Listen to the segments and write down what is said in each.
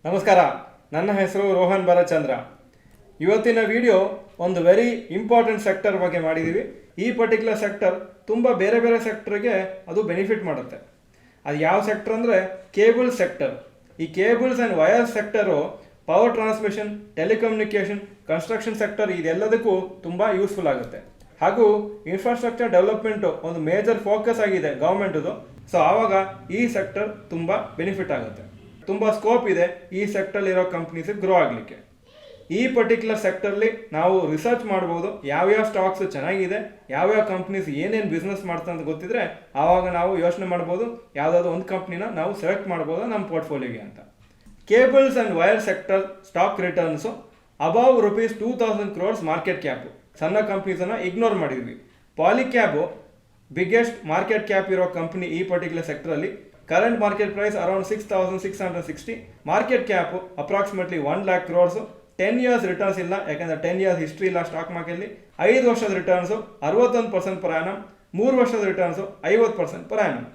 ನಮಸ್ಕಾರ, ನನ್ನ ಹೆಸರು ರೋಹನ್ ಭರಚಂದ್ರ. ಇವತ್ತಿನ ವಿಡಿಯೋ ಒಂದು ವೆರಿ ಇಂಪಾರ್ಟೆಂಟ್ ಸೆಕ್ಟರ್ ಬಗ್ಗೆ ಮಾಡಿದ್ದೀವಿ. ಈ ಪರ್ಟಿಕ್ಯುಲರ್ ಸೆಕ್ಟರ್ ತುಂಬ ಬೇರೆ ಬೇರೆ ಸೆಕ್ಟರ್ಗೆ ಅದು ಬೆನಿಫಿಟ್ ಮಾಡುತ್ತೆ. ಅದು ಯಾವ ಸೆಕ್ಟರ್ ಅಂದರೆ ಕೇಬಲ್ ಸೆಕ್ಟರ್. ಈ cables and wires sector power transmission, telecommunication, construction sector ಇದೆಲ್ಲದಕ್ಕೂ ತುಂಬ ಯೂಸ್ಫುಲ್ ಆಗುತ್ತೆ. ಹಾಗೂ ಇನ್ಫ್ರಾಸ್ಟ್ರಕ್ಚರ್ ಡೆವಲಪ್ಮೆಂಟು ಒಂದು ಮೇಜರ್ ಫೋಕಸ್ ಆಗಿದೆ ಗೌರ್ಮೆಂಟದು. ಸೊ ಆವಾಗ ಈ ಸೆಕ್ಟರ್ ತುಂಬ ಬೆನಿಫಿಟ್ ಆಗುತ್ತೆ. ತುಂಬ ಸ್ಕೋಪ್ ಇದೆ ಈ ಸೆಕ್ಟರ್ಲಿರೋ ಕಂಪ್ನೀಸ್ ಗ್ರೋ ಆಗಲಿಕ್ಕೆ. ಈ ಪರ್ಟಿಕ್ಯುಲರ್ ಸೆಕ್ಟರ್ಲಿ ನಾವು ರಿಸರ್ಚ್ ಮಾಡ್ಬೋದು, ಯಾವ್ಯಾವ ಸ್ಟಾಕ್ಸ್ ಚೆನ್ನಾಗಿದೆ, ಯಾವ್ಯಾವ ಕಂಪ್ನೀಸ್ ಏನೇನು ಬಿಸ್ನೆಸ್ ಮಾಡ್ತಾ ಅಂತ ಗೊತ್ತಿದ್ರೆ ಆವಾಗ ನಾವು ಯೋಚನೆ ಮಾಡ್ಬೋದು ಯಾವುದಾದ್ರು ಒಂದು ಕಂಪ್ನಿನ ನಾವು ಸೆಲೆಕ್ಟ್ ಮಾಡ್ಬೋದು ನಮ್ಮ ಪೋರ್ಟ್ಫೋಲಿಯೋಗೆ ಅಂತ. Cables and wire sector stock returns above ₹2000 crores market cap. ಸಣ್ಣ ಕಂಪ್ನೀಸನ್ನು ಇಗ್ನೋರ್ ಮಾಡಿದ್ವಿ. ಪಾಲಿಕ್ಯಾಬು ಬಿಗ್ಗೆಸ್ಟ್ ಮಾರ್ಕೆಟ್ ಕ್ಯಾಪ್ ಇರೋ ಕಂಪ್ನಿ ಈ ಪರ್ಟಿಕ್ಯುಲರ್ ಸೆಕ್ಟರಲ್ಲಿ. Current market price around 6,660, market cap approximately 1 lakh crores. 10 years returns ಇಲ್ಲ, ಯಾಕಂದರೆ 10 years ಹಿಸ್ಟ್ರಿ ಇಲ್ಲ ಸ್ಟಾಕ್ ಮಾರ್ಕೆಟ್ಲಿ. 5 ವರ್ಷದ ರಿಟರ್ನ್ಸು 61% ಪರ್ ಆ್ಯನಮ್, 3 ವರ್ಷದ returns 50% per annum.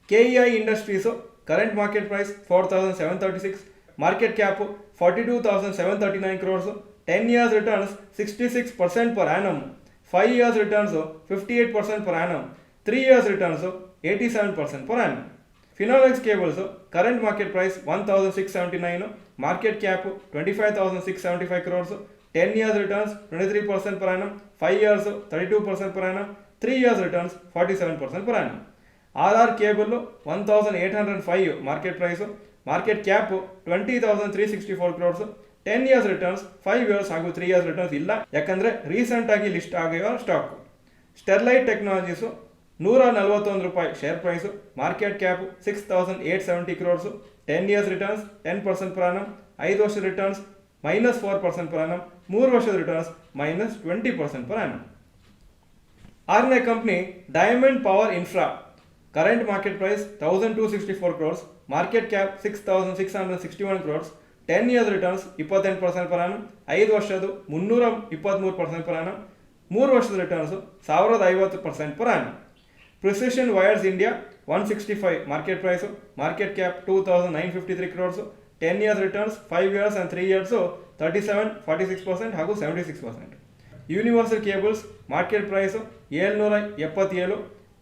KEI industries current market price 4,736, market cap 42,739 crores. 10 years returns 66% per annum, 5 years returns 58% per annum, 3 years returns 87% per annum. Finolex cables current market price 1,679, market cap 25,675 crores. 10 years returns 23% per annum, 5 years 32% per annum, 3 years returns 47% per annum. RR cable 1,805 market price, market cap 20,364 crores. 10 years returns 5 years ಹಾಗೂ 3 years returns ಇಲ್ಲ, ಯಾಕಂದರೆ ರೀಸೆಂಟಾಗಿ list ಆಗಿರೋ stock. Sterlite Technologies ₹141 share price, market cap 6,870 crores. 10 years returns 10% per annum, 5 ವರ್ಷದ returns -4% per annum, 3 ವರ್ಷದ returns -20% per annum. 6ನೇ company Diamond Power Infra. Current market price 1,264 crores, market cap 6,661 crores. 10 years returns 28% per annum, 5 ವರ್ಷದ್ದು 323% per annum, 3 ವರ್ಷದ returns 1,050% per annum. Precision Wires India 165 market price, market cap 2,953 crores. 10 years returns 5 years and 3 years 37%, 46% ಹಾಗೂ 76%. Universal cables market price 777,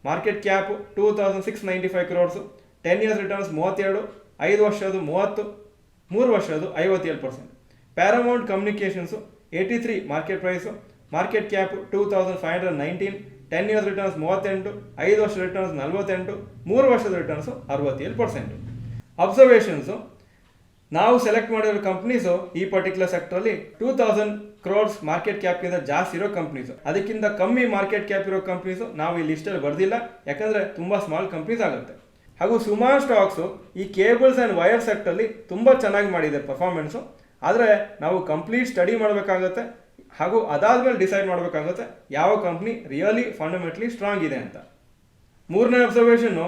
market cap 2,695 crores. 10 years returns 32, 5 ವರ್ಷದ್ದು 30, 3 ವರ್ಷದ್ದು 57%. Paramount communications 83 market price, market cap 2,519. 10 years returns 38, 5 ವರ್ಷದ returns 48, 3 ವರ್ಷದ returns 67%. ಅಬ್ಸರ್ವೇಷನ್ಸು ನಾವು select ಮಾಡಿರೋ companies ಈ particular ಸೆಕ್ಟರಲ್ಲಿ 2,000 crores market ಕ್ಯಾಪ್ಗಿಂತ ಜಾಸ್ತಿ ಇರೋ ಕಂಪ್ನೀಸು. ಅದಕ್ಕಿಂತ ಕಮ್ಮಿ ಮಾರ್ಕೆಟ್ ಕ್ಯಾಪ್ ಇರೋ ಕಂಪ್ನೀಸು ನಾವು ಈ ಲಿಸ್ಟಲ್ಲಿ ಬರ್ದಿಲ್ಲ, ಯಾಕಂದರೆ ತುಂಬ ಸ್ಮಾಲ್ ಕಂಪ್ನೀಸ್ ಆಗುತ್ತೆ. ಹಾಗೂ ಸುಮಾರು ಸ್ಟಾಕ್ಸು ಈ ಕೇಬಲ್ಸ್ ಆ್ಯಂಡ್ ವೈರ್ ಸೆಕ್ಟರ್ಲಿ ತುಂಬ ಚೆನ್ನಾಗಿ ಮಾಡಿದೆ ಪರ್ಫಾರ್ಮೆನ್ಸು. ಆದರೆ ನಾವು ಕಂಪ್ಲೀಟ್ ಸ್ಟಡಿ ಮಾಡಬೇಕಾಗುತ್ತೆ ಹಾಗೂ ಅದಾದಮೇಲೆ ಡಿಸೈಡ್ ಮಾಡಬೇಕಾಗುತ್ತೆ ಯಾವ ಕಂಪ್ನಿ ರಿಯಲಿ ಫಂಡಮೆಂಟಲಿ ಸ್ಟ್ರಾಂಗ್ ಇದೆ ಅಂತ. 3ನೇ ಅಬ್ಸರ್ವೇಷನ್ನು,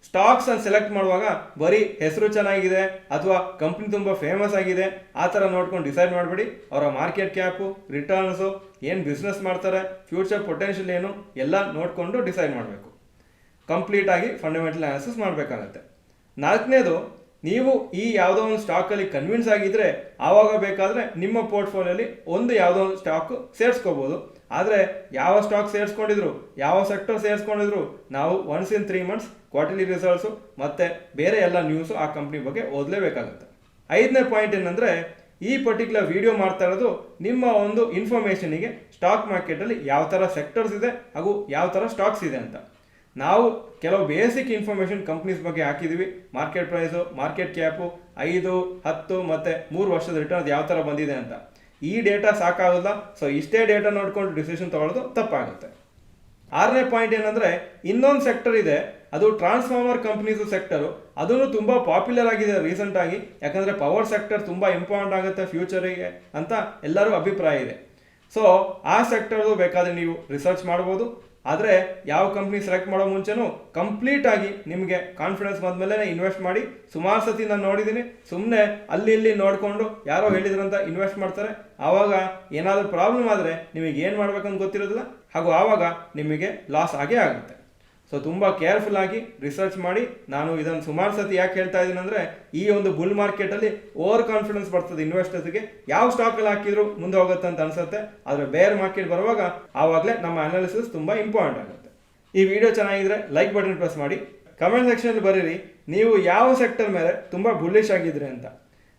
ಸ್ಟಾಕ್ಸನ್ನು ಸೆಲೆಕ್ಟ್ ಮಾಡುವಾಗ ಬರೀ ಹೆಸರು ಚೆನ್ನಾಗಿದೆ ಅಥವಾ ಕಂಪ್ನಿ ತುಂಬ ಫೇಮಸ್ ಆಗಿದೆ ಆ ಥರ ನೋಡ್ಕೊಂಡು ಡಿಸೈಡ್ ಮಾಡಬೇಡಿ. ಅವರ ಮಾರ್ಕೆಟ್ ಕ್ಯಾಪು, ರಿಟರ್ನ್ಸು, ಏನು ಬಿಸ್ನೆಸ್ ಮಾಡ್ತಾರೆ, ಫ್ಯೂಚರ್ ಪೊಟೆನ್ಷಿಯಲ್ ಏನು ಎಲ್ಲ ನೋಡಿಕೊಂಡು ಡಿಸೈಡ್ ಮಾಡಬೇಕು. ಕಂಪ್ಲೀಟಾಗಿ ಫಂಡಮೆಂಟಲ್ ಅನಾಲಿಸಿಸ್ ಮಾಡಬೇಕಾಗತ್ತೆ. 4ನೇದು, ನೀವು ಈ ಯಾವುದೋ ಒಂದು ಸ್ಟಾಕಲ್ಲಿ ಕನ್ವಿನ್ಸ್ ಆಗಿದ್ದರೆ ಆವಾಗ ಬೇಕಾದರೆ ನಿಮ್ಮ ಪೋರ್ಟ್ಫೋಲಿಯೋಲಿ ಒಂದು ಯಾವುದೋ ಒಂದು ಸ್ಟಾಕು ಸೇರಿಸ್ಕೋಬೋದು. ಆದರೆ ಯಾವ ಸ್ಟಾಕ್ ಸೇರಿಸ್ಕೊಂಡಿದ್ರು, ಯಾವ ಸೆಕ್ಟರ್ ಸೇರಿಸ್ಕೊಂಡಿದ್ರು ನಾವು once in 3 months quarterly results ಮತ್ತು ಬೇರೆ ಎಲ್ಲ ನ್ಯೂಸು ಆ ಕಂಪ್ನಿ ಬಗ್ಗೆ ಓದಲೇಬೇಕಾಗುತ್ತೆ. 5ನೇ ಪಾಯಿಂಟ್ ಏನಂದರೆ, ಈ ಪರ್ಟಿಕ್ಯುಲರ್ ವಿಡಿಯೋ ಮಾಡ್ತಾ ಇರೋದು ನಿಮ್ಮ ಒಂದು ಇನ್ಫಾರ್ಮೇಷನಿಗೆ ಸ್ಟಾಕ್ ಮಾರ್ಕೆಟಲ್ಲಿ ಯಾವ ಥರ ಸೆಕ್ಟರ್ಸ್ ಇದೆ ಹಾಗೂ ಯಾವ ಥರ ಸ್ಟಾಕ್ಸ್ ಇದೆ ಅಂತ. ನಾವು ಕೆಲವು ಬೇಸಿಕ್ ಇನ್ಫಾರ್ಮೇಷನ್ ಕಂಪ್ನೀಸ್ ಬಗ್ಗೆ ಹಾಕಿದ್ದೀವಿ. ಮಾರ್ಕೆಟ್ ಪ್ರೈಸು, ಮಾರ್ಕೆಟ್ ಕ್ಯಾಪು, 5, 10 ಮತ್ತು 3 ವರ್ಷದ ರಿಟರ್ನ್ಸ್ ಯಾವ ಥರ ಬಂದಿದೆ ಅಂತ. ಈ ಡೇಟಾ ಸಾಕಾಗೋಲ್ಲ, ಸೊ ಇಷ್ಟೇ ಡೇಟಾ ನೋಡ್ಕೊಂಡು ಡಿಸಿಷನ್ ತೊಗೊಳ್ಳೋದು ತಪ್ಪಾಗುತ್ತೆ. 6ನೇ ಪಾಯಿಂಟ್ ಏನಂದರೆ, ಇನ್ನೊಂದು ಸೆಕ್ಟರ್ ಇದೆ, ಅದು ಟ್ರಾನ್ಸ್ಫಾರ್ಮರ್ ಕಂಪ್ನೀಸು ಸೆಕ್ಟರು. ಅದನ್ನು ತುಂಬ ಪಾಪ್ಯುಲರ್ ಆಗಿದೆ ರೀಸೆಂಟಾಗಿ, ಯಾಕಂದರೆ ಪವರ್ ಸೆಕ್ಟರ್ ತುಂಬ ಇಂಪಾರ್ಟೆಂಟ್ ಆಗುತ್ತೆ ಫ್ಯೂಚರಿಗೆ ಅಂತ ಎಲ್ಲರೂ ಅಭಿಪ್ರಾಯ ಇದೆ. ಸೊ ಆ ಸೆಕ್ಟರ್ದು ಬೇಕಾದರೆ ನೀವು ರಿಸರ್ಚ್ ಮಾಡ್ಬೋದು. ಆದರೆ ಯಾವ ಕಂಪ್ನಿ ಸೆಲೆಕ್ಟ್ ಮಾಡೋ ಮುಂಚೆನೂ ಕಂಪ್ಲೀಟಾಗಿ ನಿಮಗೆ ಕಾನ್ಫಿಡೆನ್ಸ್ ಬಂದಮೇಲೆ ಇನ್ವೆಸ್ಟ್ ಮಾಡಿ. ಸುಮಾರು ಸತಿ ನಾನು ನೋಡಿದ್ದೀನಿ, ಸುಮ್ಮನೆ ಅಲ್ಲಿ ಇಲ್ಲಿ ನೋಡಿಕೊಂಡು ಯಾರೋ ಹೇಳಿದ್ರಂತ ಇನ್ವೆಸ್ಟ್ ಮಾಡ್ತಾರೆ. ಆವಾಗ ಏನಾದರೂ ಪ್ರಾಬ್ಲಮ್ ಆದರೆ ನಿಮಗೆ ಏನು ಮಾಡ್ಬೇಕಂತ ಗೊತ್ತಿರೋದಿಲ್ಲ ಹಾಗೂ ಆವಾಗ ನಿಮಗೆ ಲಾಸ್ ಆಗೇ ಆಗುತ್ತೆ. ಸೊ ತುಂಬ ಕೇರ್ಫುಲ್ ಆಗಿ ರಿಸರ್ಚ್ ಮಾಡಿ, ನಾನು ಇದನ್ನು ಸುಮಾರು ಸತಿ ಯಾಕೆ ಹೇಳ್ತಾ ಇದ್ದೀನಿ ಅಂದರೆ, ಈ ಒಂದು ಬುಲ್ ಮಾರ್ಕೆಟಲ್ಲಿ ಓವರ್ ಕಾನ್ಫಿಡೆನ್ಸ್ ಬರ್ತದೆ ಇನ್ವೆಸ್ಟರ್ಸ್ಗೆ. ಯಾವ ಸ್ಟಾಕಲ್ಲಿ ಹಾಕಿದ್ರು ಮುಂದೆ ಹೋಗುತ್ತೆ ಅಂತ ಅನ್ಸುತ್ತೆ, ಆದರೆ ಬೇರ್ ಮಾರ್ಕೆಟ್ ಬರುವಾಗ ಆವಾಗಲೇ ನಮ್ಮ ಅನಾಲಿಸಿಸ್ ತುಂಬ ಇಂಪಾರ್ಟೆಂಟ್ ಆಗುತ್ತೆ. ಈ ವಿಡಿಯೋ ಚೆನ್ನಾಗಿದ್ರೆ ಲೈಕ್ ಬಟನ್ ಪ್ರೆಸ್ ಮಾಡಿ, ಕಮೆಂಟ್ ಸೆಕ್ಷನಲ್ಲಿ ಬರೀರಿ ನೀವು ಯಾವ ಸೆಕ್ಟರ್ ಮೇಲೆ ತುಂಬ ಬುಲ್ಲಿಶ್ ಆಗಿದ್ರಿ ಅಂತ.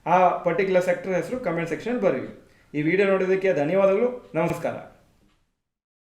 ಆ ಪರ್ಟಿಕ್ಯುಲರ್ ಸೆಕ್ಟರ್ ಹೆಸರು ಕಮೆಂಟ್ ಸೆಕ್ಷನ್ ಬರೀರಿ. ಈ ವಿಡಿಯೋ ನೋಡೋದಕ್ಕೆ ಧನ್ಯವಾದಗಳು. ನಮಸ್ಕಾರ.